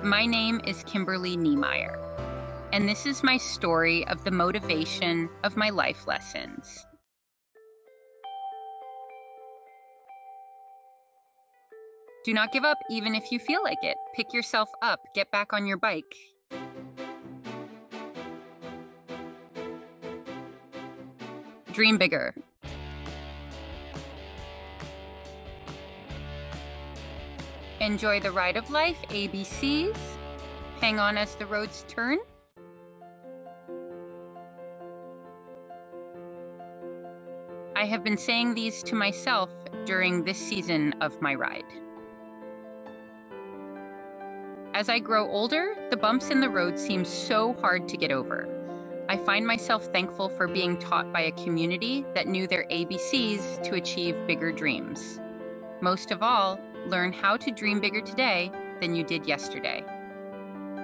My name is Kimberly Niemeyer, and this is my story of the motivation of my life lessons. Do not give up even if you feel like it. Pick yourself up, get back on your bike. Dream bigger. Enjoy the ride of life, ABCs. Hang on as the roads turn. I have been saying these to myself during this season of my ride. As I grow older, the bumps in the road seem so hard to get over. I find myself thankful for being taught by a community that knew their ABCs to achieve bigger dreams. Most of all, learn how to dream bigger today than you did yesterday.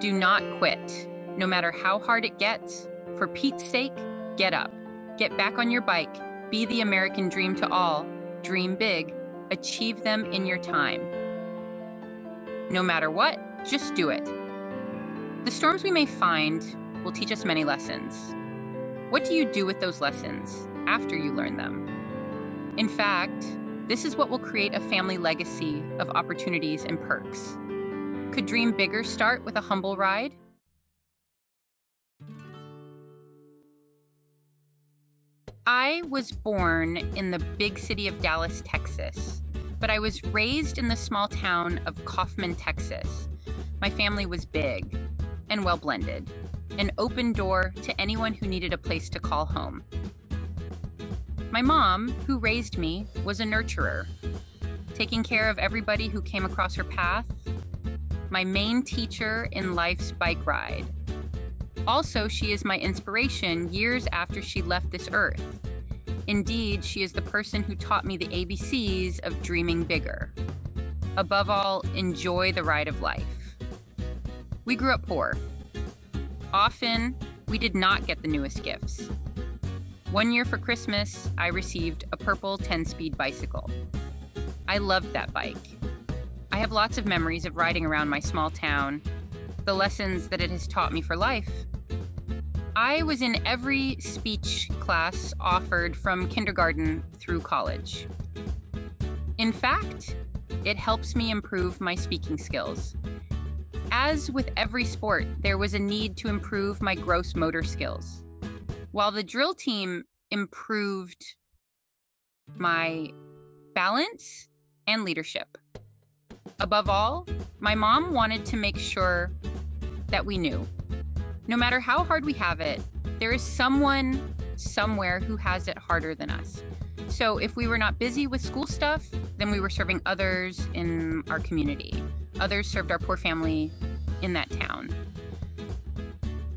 Do not quit. No matter how hard it gets, for Pete's sake, get up. Get back on your bike. Be the American dream to all. Dream big. Achieve them in your time. No matter what, just do it. The storms we may find will teach us many lessons. What do you do with those lessons after you learn them? In fact, this is what will create a family legacy of opportunities and perks. Could Dream Bigger start with a humble ride? I was born in the big city of Dallas, Texas, but I was raised in the small town of Kaufman, Texas. My family was big and well-blended, an open door to anyone who needed a place to call home. My mom, who raised me, was a nurturer, taking care of everybody who came across her path, my main teacher in life's bike ride. Also, she is my inspiration years after she left this earth. Indeed, she is the person who taught me the ABCs of dreaming bigger. Above all, enjoy the ride of life. We grew up poor. Often, we did not get the newest gifts. One year for Christmas, I received a purple 10-speed bicycle. I loved that bike. I have lots of memories of riding around my small town, the lessons that it has taught me for life. I was in every speech class offered from kindergarten through college. In fact, it helps me improve my speaking skills. As with every sport, there was a need to improve my gross motor skills, while the drill team improved my balance and leadership. Above all, my mom wanted to make sure that we knew, no matter how hard we have it, there is someone somewhere who has it harder than us. So if we were not busy with school stuff, then we were serving others in our community. Others served our poor family in that town.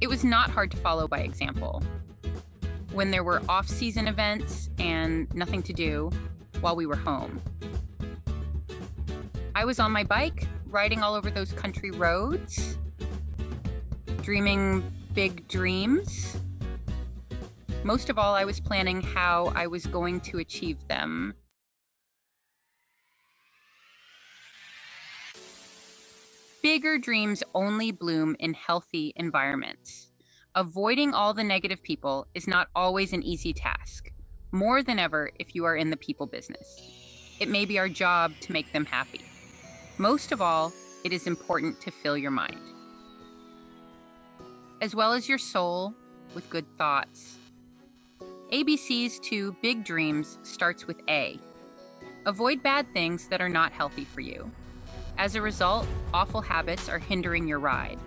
It was not hard to follow by example. When there were off-season events and nothing to do while we were home, I was on my bike, riding all over those country roads, dreaming big dreams. Most of all, I was planning how I was going to achieve them. Bigger dreams only bloom in healthy environments. Avoiding all the negative people is not always an easy task, more than ever if you are in the people business. It may be our job to make them happy. Most of all, it is important to fill your mind, as well as your soul, with good thoughts. ABCs to big dreams starts with A. Avoid bad things that are not healthy for you. As a result, awful habits are hindering your ride.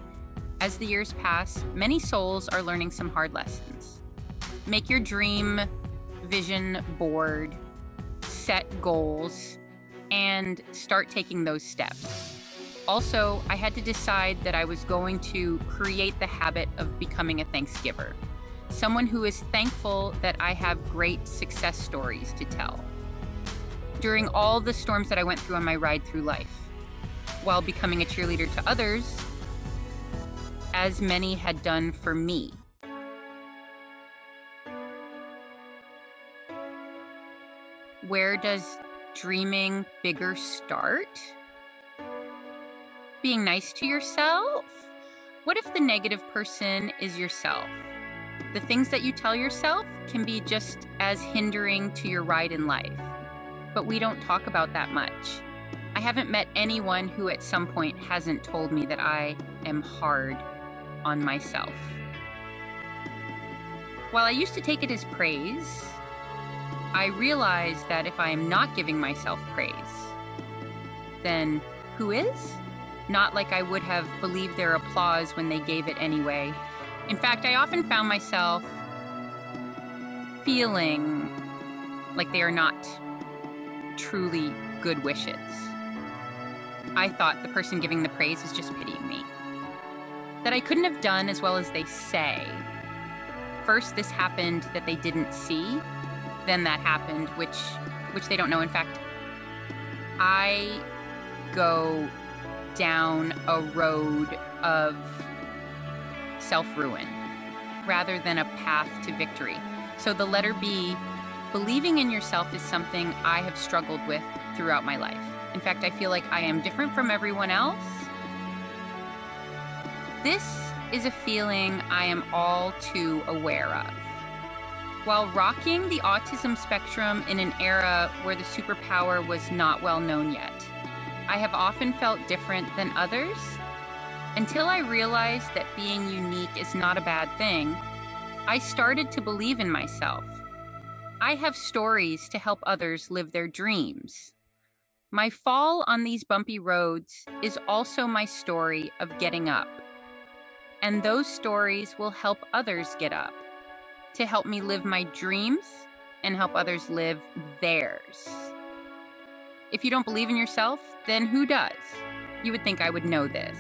As the years pass, many souls are learning some hard lessons. Make your dream vision board, set goals, and start taking those steps. Also, I had to decide that I was going to create the habit of becoming a Thanksgiver, someone who is thankful that I have great success stories to tell. During all the storms that I went through on my ride through life, while becoming a cheerleader to others, as many had done for me. Where does dreaming bigger start? Being nice to yourself? What if the negative person is yourself? The things that you tell yourself can be just as hindering to your ride in life. But we don't talk about that much. I haven't met anyone who at some point hasn't told me that I am hard on myself. While I used to take it as praise, I realize that if I am not giving myself praise, then who is? Not like I would have believed their applause when they gave it anyway. In fact, I often found myself feeling like they are not truly good wishes. I thought the person giving the praise is just pitying me. That I couldn't have done as well as they say. First, this happened that they didn't see. Then that happened, which they don't know. In fact, I go down a road of self-ruin rather than a path to victory. So the letter B, believing in yourself, is something I have struggled with throughout my life. In fact, I feel like I am different from everyone else. This is a feeling I am all too aware of. While rocking the autism spectrum in an era where the superpower was not well known yet, I have often felt different than others until I realized that being unique is not a bad thing. I started to believe in myself. I have stories to help others live their dreams. My fall on these bumpy roads is also my story of getting up. And those stories will help others get up, to help me live my dreams and help others live theirs. If you don't believe in yourself, then who does? You would think I would know this.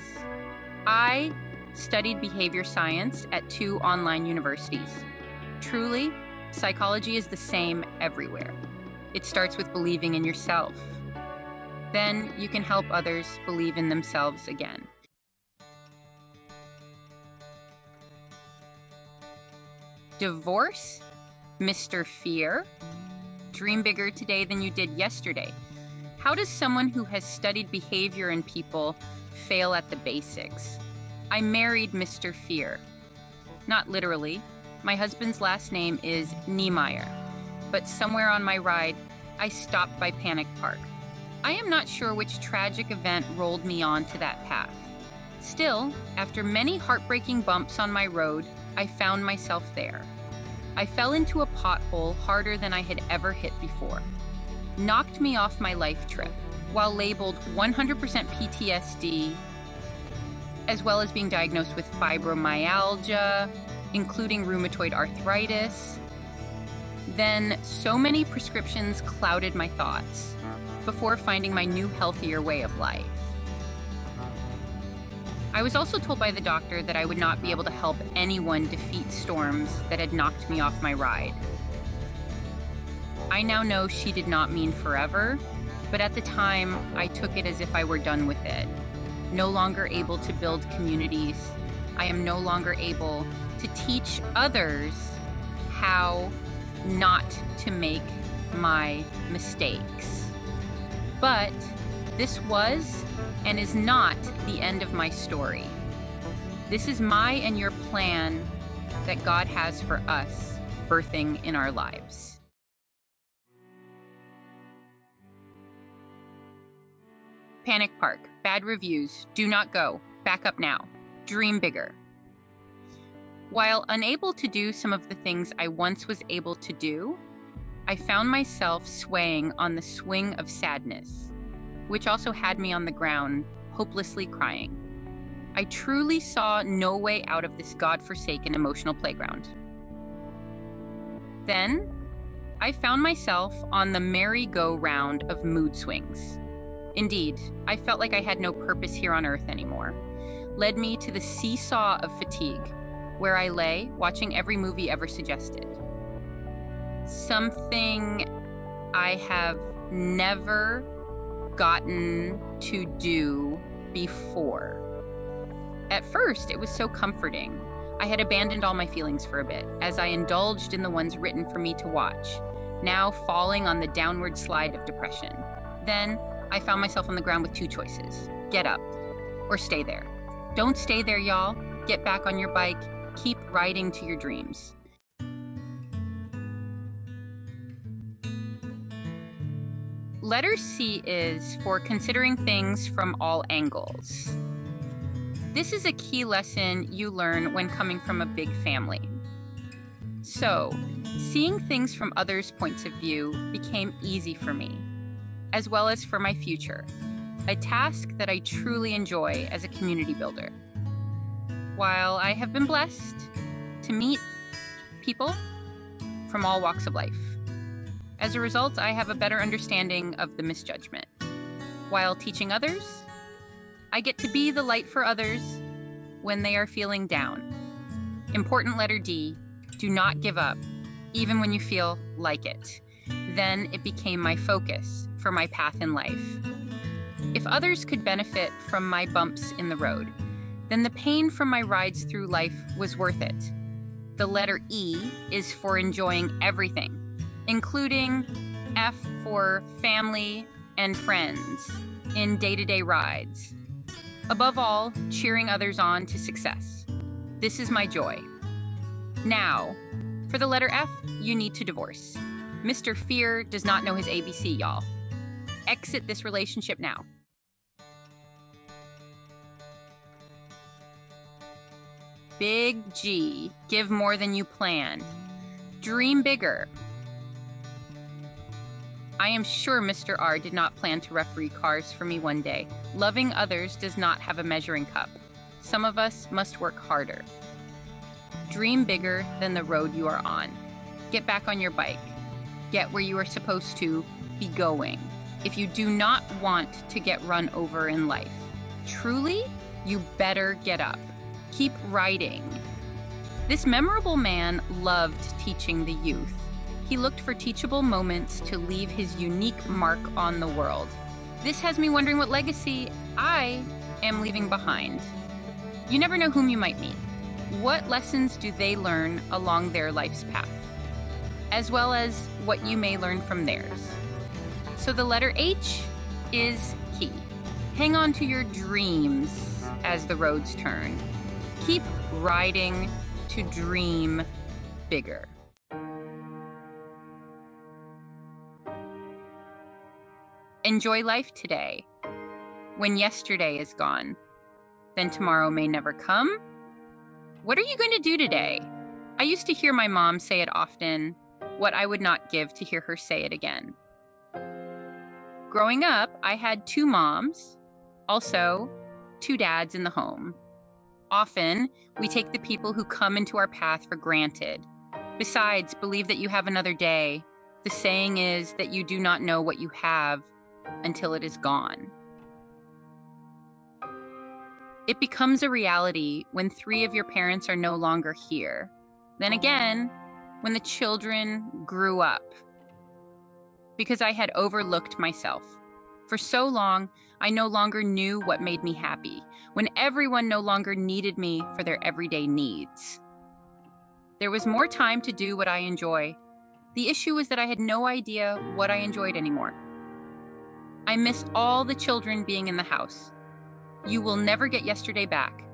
I studied behavior science at 2 online universities. Truly, psychology is the same everywhere. It starts with believing in yourself. Then you can help others believe in themselves again. Divorce, Mr. Fear. Dream bigger today than you did yesterday. How does someone who has studied behavior in people fail at the basics? I married Mr. Fear. Not literally. My husband's last name is Niemeyer. But somewhere on my ride, I stopped by Panic Park. I am not sure which tragic event rolled me onto that path. Still, after many heartbreaking bumps on my road, I found myself there. I fell into a pothole harder than I had ever hit before. Knocked me off my life trip, while labeled 100% PTSD, as well as being diagnosed with fibromyalgia, including rheumatoid arthritis. Then so many prescriptions clouded my thoughts before finding my new, healthier way of life. I was also told by the doctor that I would not be able to help anyone defeat storms that had knocked me off my ride. I now know she did not mean forever, but at the time, I took it as if I were done with it. No longer able to build communities. I am no longer able to teach others how not to make my mistakes. But this was and is not the end of my story. This is my and your plan that God has for us, birthing in our lives. Panic Park, bad reviews, do not go, back up now, dream bigger. While unable to do some of the things I once was able to do, I found myself swaying on the swing of sadness, which also had me on the ground, hopelessly crying. I truly saw no way out of this God-forsaken emotional playground. Then, I found myself on the merry-go-round of mood swings. Indeed, I felt like I had no purpose here on earth anymore. Led me to the seesaw of fatigue, where I lay watching every movie ever suggested. Something I have never gotten to do before. At first, it was so comforting. I had abandoned all my feelings for a bit, as I indulged in the ones written for me to watch, now falling on the downward slide of depression. Then, I found myself on the ground with 2 choices. Get up or stay there. Don't stay there, y'all. Get back on your bike. Keep riding to your dreams. Letter C is for considering things from all angles. This is a key lesson you learn when coming from a big family. So, seeing things from others' points of view became easy for me, as well as for my future, a task that I truly enjoy as a community builder. While I have been blessed to meet people from all walks of life, as a result, I have a better understanding of the misjudgment. While teaching others, I get to be the light for others when they are feeling down. Important letter D, do not give up, even when you feel like it. Then it became my focus for my path in life. If others could benefit from my bumps in the road, then the pain from my rides through life was worth it. The letter E is for enjoying everything, including F for family and friends in day-to-day rides. Above all, cheering others on to success. This is my joy. Now, for the letter F, you need to divorce. Mr. Fear does not know his ABC, y'all. Exit this relationship now. Big G, give more than you plan. Dream bigger. I am sure Mr. R did not plan to referee cars for me one day. Loving others does not have a measuring cup. Some of us must work harder. Dream bigger than the road you are on. Get back on your bike. Get where you are supposed to be going. If you do not want to get run over in life, truly, you better get up. Keep riding. This memorable man loved teaching the youth. He looked for teachable moments to leave his unique mark on the world. This has me wondering what legacy I am leaving behind. You never know whom you might meet. What lessons do they learn along their life's path, as well as what you may learn from theirs? So the letter H is key. Hang on to your dreams as the roads turn. Keep riding to dream bigger. Enjoy life today. When yesterday is gone, then tomorrow may never come. What are you going to do today? I used to hear my mom say it often, what I would not give to hear her say it again. Growing up, I had 2 moms, also 2 dads in the home. Often, we take the people who come into our path for granted. Besides, believe that you have another day. The saying is that you do not know what you have until it is gone. It becomes a reality when 3 of your parents are no longer here. Then again, when the children grew up. Because I had overlooked myself. For so long, I no longer knew what made me happy, when everyone no longer needed me for their everyday needs. There was more time to do what I enjoy. The issue was that I had no idea what I enjoyed anymore. I missed all the children being in the house. You will never get yesterday back.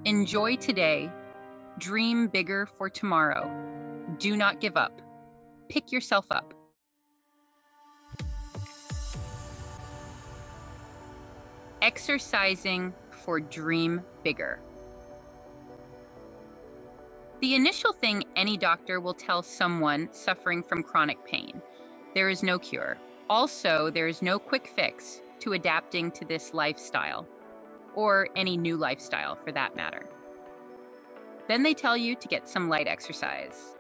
Enjoy today. Dream bigger for tomorrow. Do not give up. Pick yourself up. Exercising for dream bigger. The initial thing any doctor will tell someone suffering from chronic pain: there is no cure. Also, there is no quick fix to adapting to this lifestyle, or any new lifestyle for that matter. Then they tell you to get some light exercise.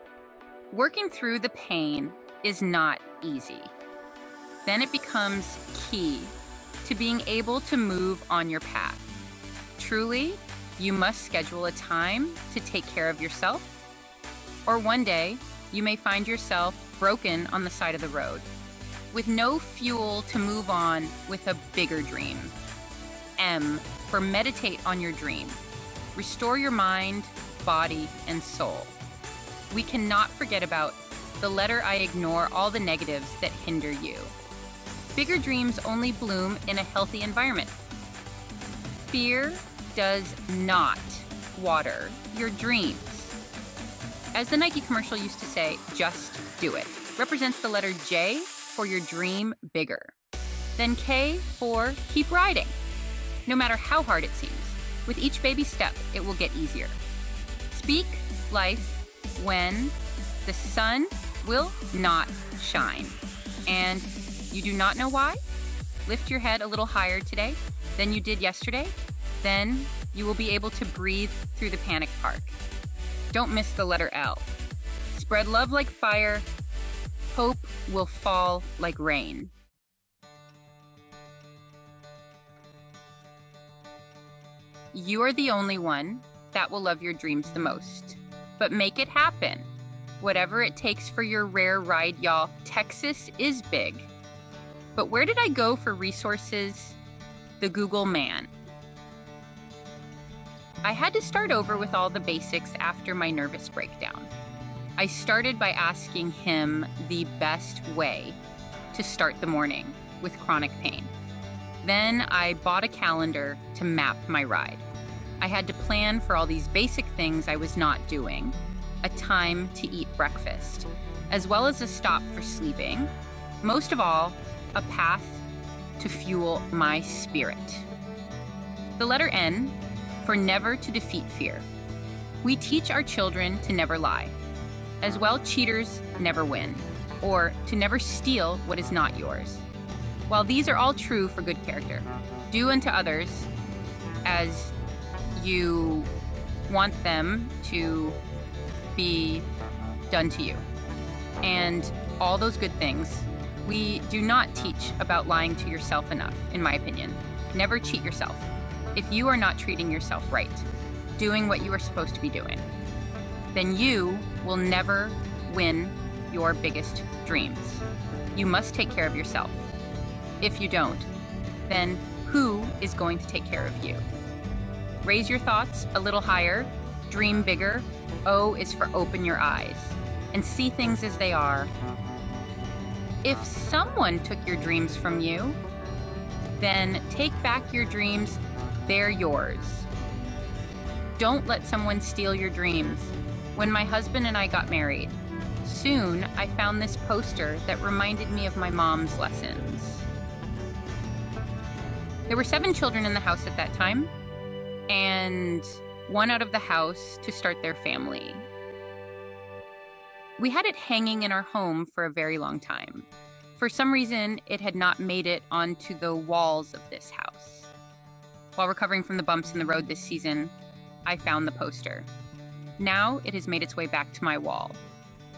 Working through the pain is not easy. Then it becomes key to being able to move on your path. Truly, you must schedule a time to take care of yourself, or one day you may find yourself broken on the side of the road, with no fuel to move on with a bigger dream. M for meditate on your dream. Restore your mind, body, and soul. We cannot forget about the letter I. Ignore all the negatives that hinder you. Bigger dreams only bloom in a healthy environment. Fear does not water your dreams. As the Nike commercial used to say, just do it. Represents the letter J for your dream bigger. Then K for keep riding. No matter how hard it seems, with each baby step, it will get easier. Speak life when the sun will not shine. And you do not know why? Lift your head a little higher today than you did yesterday. Then you will be able to breathe through the panic park. Don't miss the letter L. Spread love like fire. Hope will fall like rain. You are the only one that will love your dreams the most. But make it happen. Whatever it takes for your rare ride, y'all. Texas is big. But where did I go for resources? The Google man. I had to start over with all the basics after my nervous breakdown. I started by asking him the best way to start the morning with chronic pain. Then I bought a calendar to map my ride. I had to plan for all these basic things I was not doing, a time to eat breakfast, as well as a stop for sleeping. Most of all, a path to fuel my spirit. The letter N for never to defeat fear. We teach our children to never lie. As well, cheaters never win, or to never steal what is not yours. While these are all true for good character, do unto others as you want them to be done to you. And all those good things, we do not teach about lying to yourself enough, in my opinion. Never cheat yourself. If you are not treating yourself right, doing what you are supposed to be doing, then you will never win your biggest dreams. You must take care of yourself. If you don't, then who is going to take care of you? Raise your thoughts a little higher, dream bigger. O is for open your eyes and see things as they are. If someone took your dreams from you, then take back your dreams. They're yours. Don't let someone steal your dreams. When my husband and I got married, soon I found this poster that reminded me of my mom's lessons. There were 7 children in the house at that time, and one out of the house to start their family. We had it hanging in our home for a very long time. For some reason, it had not made it onto the walls of this house. While recovering from the bumps in the road this season, I found the poster. Now it has made its way back to my wall.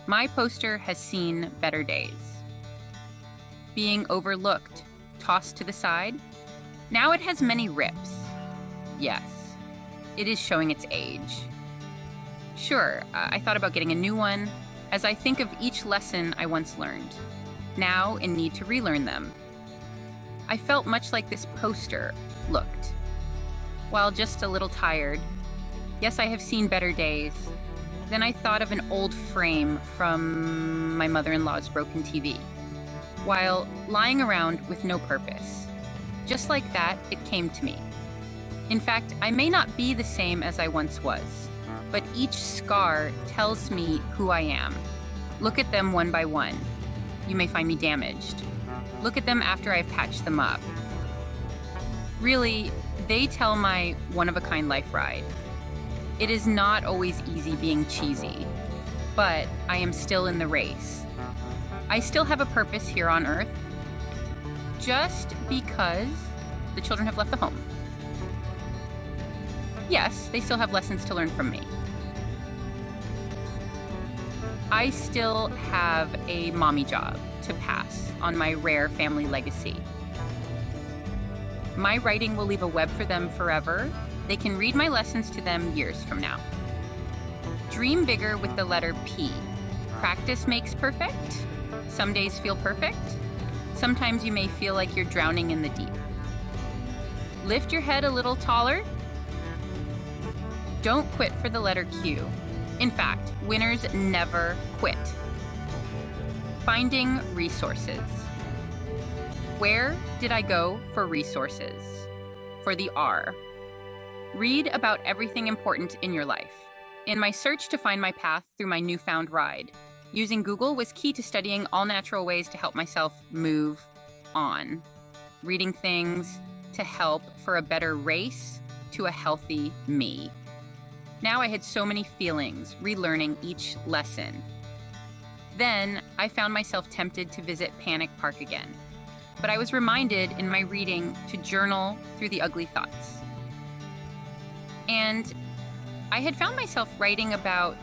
My poster has seen better days. Being overlooked, tossed to the side, now it has many rips. Yes, it is showing its age. Sure, I thought about getting a new one, as I think of each lesson I once learned, now in need to relearn them. I felt much like this poster looked. While just a little tired, yes, I have seen better days. Then I thought of an old frame from my mother-in-law's broken TV, while lying around with no purpose. Just like that, it came to me. In fact, I may not be the same as I once was, but each scar tells me who I am. Look at them one by one. You may find me damaged. Look at them after I've patched them up. Really, they tell my one-of-a-kind life ride. It is not always easy being cheesy, but I am still in the race. I still have a purpose here on Earth, just because the children have left the home. Yes, they still have lessons to learn from me. I still have a mommy job to pass on my rare family legacy. My writing will leave a web for them forever. They can read my lessons to them years from now. Dream bigger with the letter P. Practice makes perfect. Some days feel perfect. Sometimes you may feel like you're drowning in the deep. Lift your head a little taller. Don't quit for the letter Q. In fact, winners never quit. Finding resources. Where did I go for resources? For the R. Read about everything important in your life. In my search to find my path through my newfound ride, using Google was key to studying all natural ways to help myself move on. Reading things to help for a better race to a healthy me. Now I had so many feelings, relearning each lesson. Then I found myself tempted to visit Panic Park again. But I was reminded in my reading to journal through the ugly thoughts. And I had found myself writing about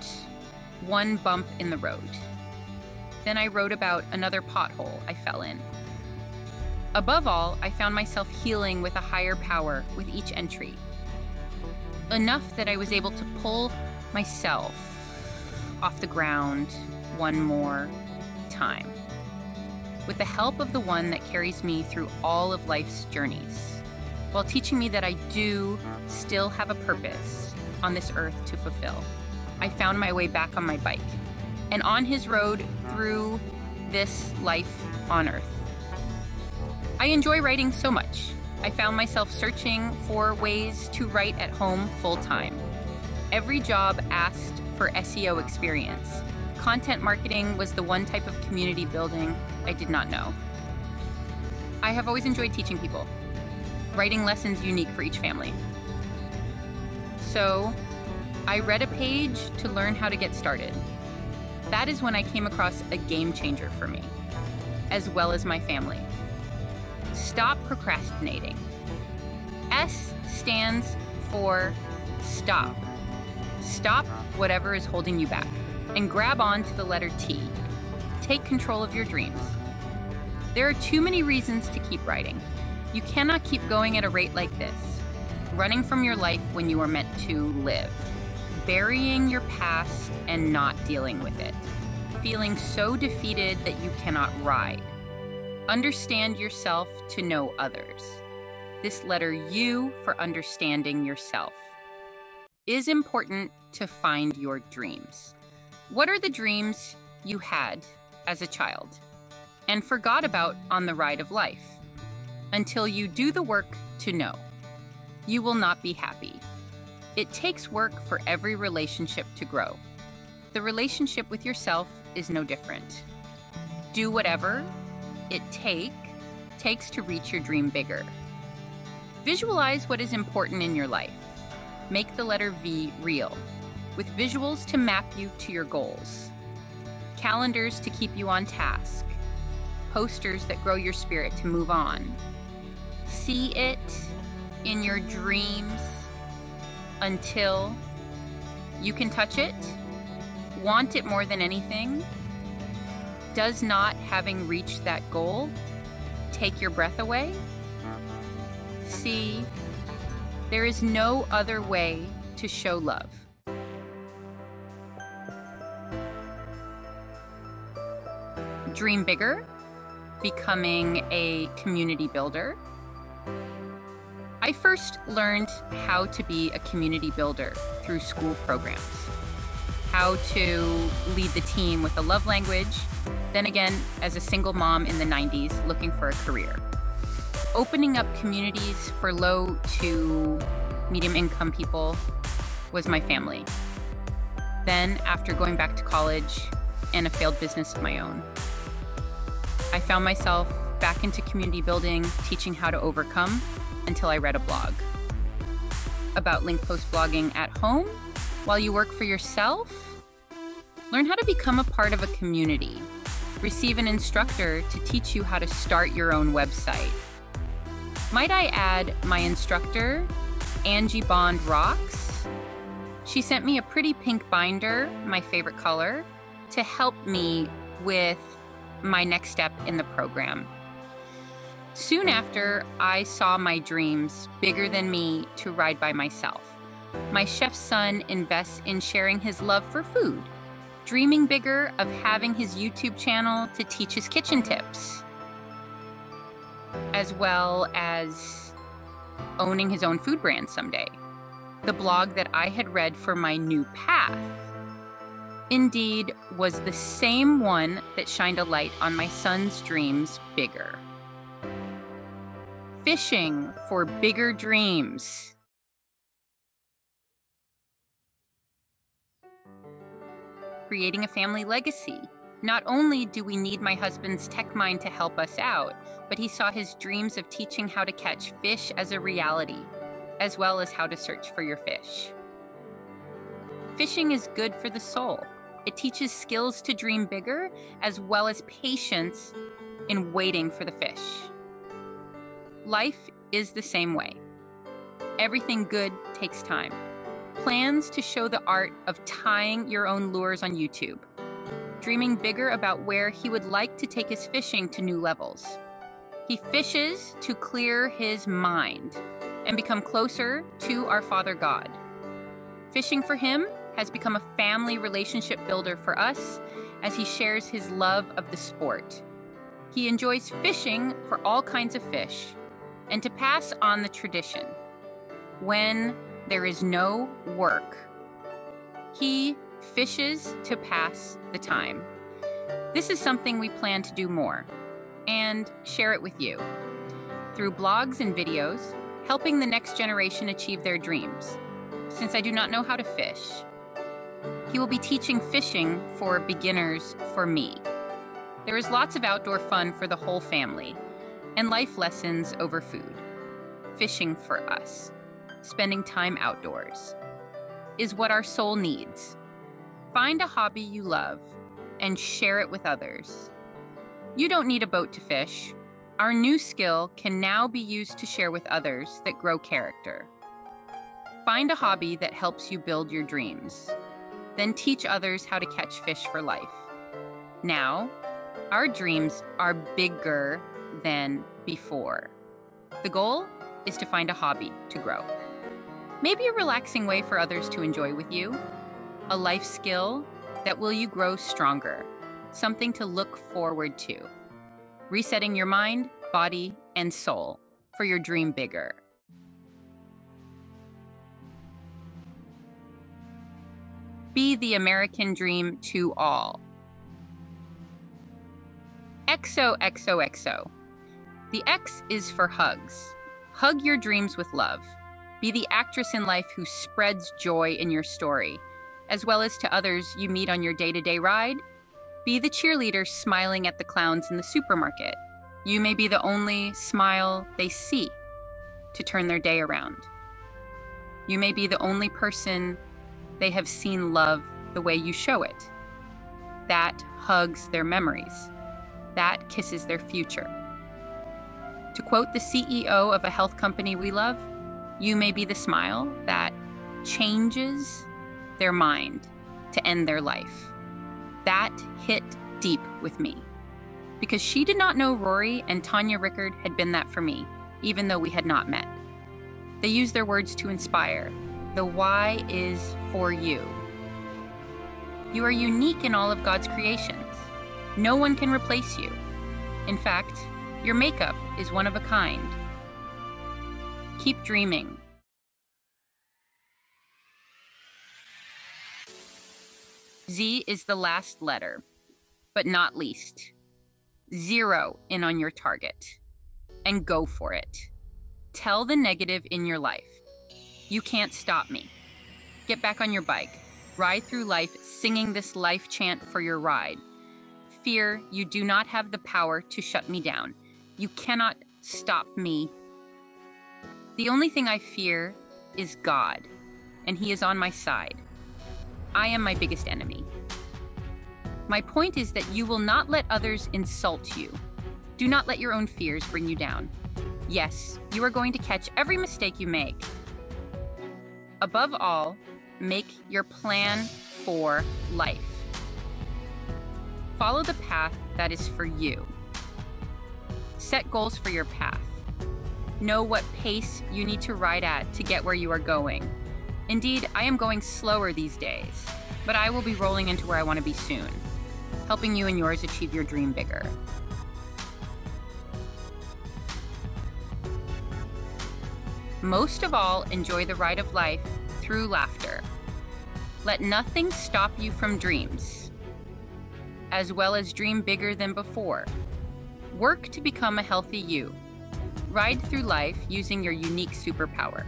one bump in the road. Then I wrote about another pothole I fell in. Above all, I found myself healing with a higher power with each entry. Enough that I was able to pull myself off the ground one more time. With the help of the one that carries me through all of life's journeys, while teaching me that I do still have a purpose on this earth to fulfill. I found my way back on my bike and on his road through this life on earth. I enjoy writing so much. I found myself searching for ways to write at home full-time. Every job asked for SEO experience. Content marketing was the one type of community building I did not know. I have always enjoyed teaching people, writing lessons unique for each family. So I read a page to learn how to get started. That is when I came across a game changer for me, as well as my family. Stop procrastinating. S stands for stop. Stop whatever is holding you back and grab on to the letter T. Take control of your dreams. There are too many reasons to keep writing. You cannot keep going at a rate like this, running from your life when you are meant to live, burying your past and not dealing with it, feeling so defeated that you cannot ride. Understand yourself to know others. This letter U for understanding yourself is important to find your dreams. What are the dreams you had as a child and forgot about on the ride of life? Until you do the work to know, you will not be happy. It takes work for every relationship to grow. The relationship with yourself is no different. Do whatever it takes to reach your dream bigger. Visualize what is important in your life. Make the letter V real, with visuals to map you to your goals, calendars to keep you on task, posters that grow your spirit to move on. See it in your dreams until you can touch it, want it more than anything. Does not having reached that goal take your breath away? See, there is no other way to show love. Dream bigger, becoming a community builder. I first learned how to be a community builder through school programs, how to lead the team with a love language, then again as a single mom in the 90s looking for a career. Opening up communities for low to medium income people was my family. Then after going back to college and a failed business of my own, I found myself back into community building, teaching how to overcome, until I read a blog about link post blogging at home while you work for yourself. Learn how to become a part of a community. Receive an instructor to teach you how to start your own website. Might I add, my instructor, Angie Bond Rocks. She sent me a pretty pink binder, my favorite color, to help me with my next step in the program. Soon after, I saw my dreams bigger than me to ride by myself. My chef's son invests in sharing his love for food, dreaming bigger of having his YouTube channel to teach his kitchen tips, as well as owning his own food brand someday. The blog that I had read for my new path, indeed, was the same one that shined a light on my son's dreams bigger. Fishing for bigger dreams. creating a family legacy. Not only do we need my husband's tech mind to help us out, but he saw his dreams of teaching how to catch fish as a reality, as well as how to search for your fish. Fishing is good for the soul. It teaches skills to dream bigger, as well as patience in waiting for the fish. Life is the same way. Everything good takes time. Plans to show the art of tying your own lures on YouTube. Dreaming bigger about where he would like to take his fishing to new levels. He fishes to clear his mind and become closer to our Father God. Fishing for him has become a family relationship builder for us as he shares his love of the sport. He enjoys fishing for all kinds of fish and to pass on the tradition. When there is no work, he fishes to pass the time. This is something we plan to do more and share it with you through blogs and videos, helping the next generation achieve their dreams. Since I do not know how to fish, he will be teaching fishing for beginners for me. There is lots of outdoor fun for the whole family and life lessons over food. Fishing for us, spending time outdoors, is what our soul needs. Find a hobby you love and share it with others. You don't need a boat to fish. Our new skill can now be used to share with others that grow character. Find a hobby that helps you build your dreams. Then teach others how to catch fish for life. Now, our dreams are bigger than before. The goal is to find a hobby to grow. Maybe a relaxing way for others to enjoy with you. A life skill that will you grow stronger. Something to look forward to. Resetting your mind, body, and soul for your dream bigger. Be the American dream to all. XOXOXO. The X is for hugs. Hug your dreams with love. Be the actress in life who spreads joy in your story, as well as to others you meet on your day-to-day ride. Be the cheerleader smiling at the clowns in the supermarket. You may be the only smile they see to turn their day around. You may be the only person they have seen love the way you show it. That hugs their memories. That kisses their future. To quote the CEO of a health company we love, you may be the smile that changes their mind to end their life. That hit deep with me because she did not know Rory and Tanya Rickard had been that for me, even though we had not met. They used their words to inspire. The why is for you. You are unique in all of God's creations. No one can replace you. In fact, your makeup is one of a kind. Keep dreaming. Z is the last letter, but not least. Zero in on your target and go for it. Tell the negative in your life, you can't stop me. Get back on your bike. Ride through life singing this life chant for your ride. Fear, you do not have the power to shut me down. You cannot stop me. The only thing I fear is God, and He is on my side. I am my biggest enemy. My point is that you will not let others insult you. Do not let your own fears bring you down. Yes, you are going to catch every mistake you make. Above all, make your plan for life. Follow the path that is for you. Set goals for your path. Know what pace you need to ride at to get where you are going. Indeed, I am going slower these days, but I will be rolling into where I want to be soon, helping you and yours achieve your dream bigger. Most of all, enjoy the ride of life through laughter. Let nothing stop you from dreams, as well as dream bigger than before. Work to become a healthy you. Ride through life using your unique superpower.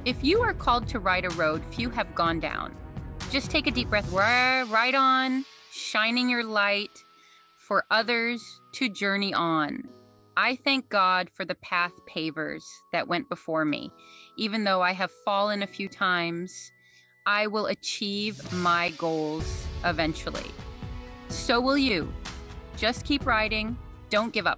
If you are called to ride a road few have gone down, Just take a deep breath right on, shining your light for others to journey on. I thank God for the path pavers that went before me. Even though I have fallen a few times, I will achieve my goals eventually. So will you. Just keep riding. Don't give up.